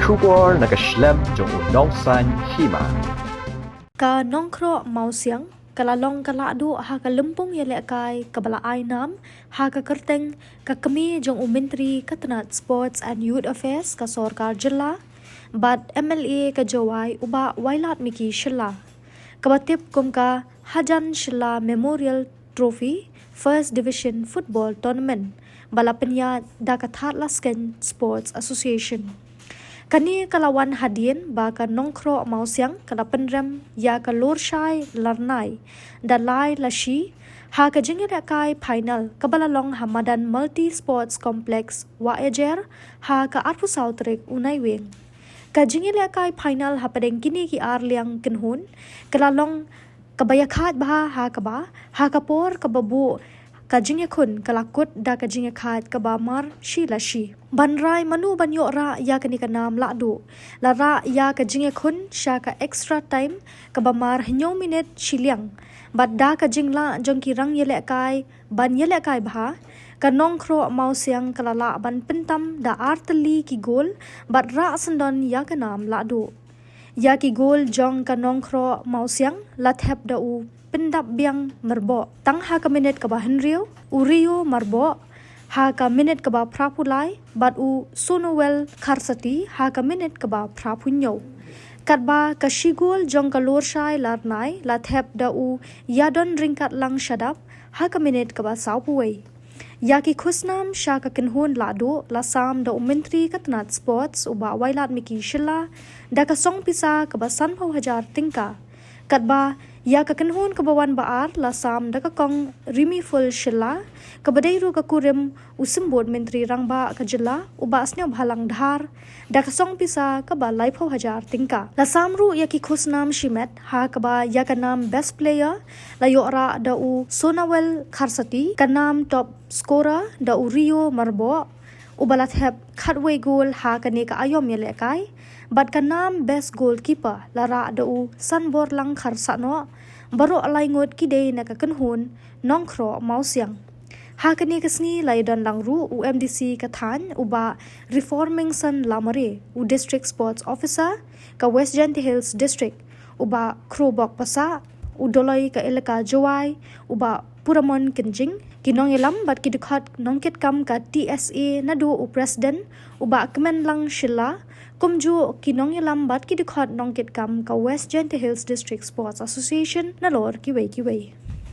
Shubor nakaslem jong unongsan hima. Ka nongkro mausiang kalalong kalado ha ka lempung yelekai kabala ainam ha ka kerteng ka kami jong umentri katanat sports and youth affairs ka sorkar jilla bad MLA ka jawai uba wailat miki shilla kabatip kum ka hajan shilla memorial trophy first division football tournament balapenya dakathat lasken sports association Kani kalawan hadien ba ka nongkro mausiang kana penrem ya ka lorshai larnai dalai lashi ha ka jingera kai final kabalalong hamadan multi sports complex wa ejer ha ka arpu sautrek unai weng ka jingera kai final ha padeng kini ki arliang kenhun kalalong kabayakhat ba ha ka por ka babu kajingya kun kalakut da kajingya khat kabamar shi lashi banrai manu banyo ra ya kani kanam la do la ra ya kajingya kun sha ka extra time kabamar hinyo minute shiliang badda kajingla jongki rang yele kai ban yele kai bha kanong kro mausiang kalala ban pentam da artli ki gol bad ra sandon ya kanam la do ya ki gol jong kanong kro mausiang la thep da u pendap biang merbo tang ha ka minute ka ba henrio urio marbo ha ka minute ka ba prapulai bat u sunowel kharsati ha ka minute ka ba prapunyo katba ka shigol jong ka lorshai larnai la thep da u yadon ringkat lang shadap ha ka minute ka ba saupuwei yaki khusnam sha ka kinhun lado la sam da umentri katnat sports uba wailat miki shilla da ka song pisa ka ba sanpau hajar tingka katba ya ka kanhun ka bawan baar la sam da ka kong rimi full shilla ka badairu ka kurim usim board menteri rangba ka jilla uba asnya bhalang dhar da ka song pisa ka ba laipho hajar tingka la samru ya ki khusnam shimet ha ka ba ya ka nam best player la yora da u sonawel kharsati ka nam top scorer da u rio marbo ubalat heb khatway goal ha ka ne ka ayom yele kai bat ka nam best goalkeeper la ra da u sanbor lang kharsano baro alai ngot ki day na kakanhun nongkro mausiang ha kani kasni lai don langru UMDC kathan uba reforming san lamare u district sports officer ka West Genty Hills district uba krobok pasa u dolai ka elaka jawai uba puramon kenjing kinong elam bat ki dukhat nongket kam ka TSA nadu u president uba kemen lang shilla kumju kinong elam bat ki dukhat nongket kam ka West Genty Hills district sports association nalor ki wei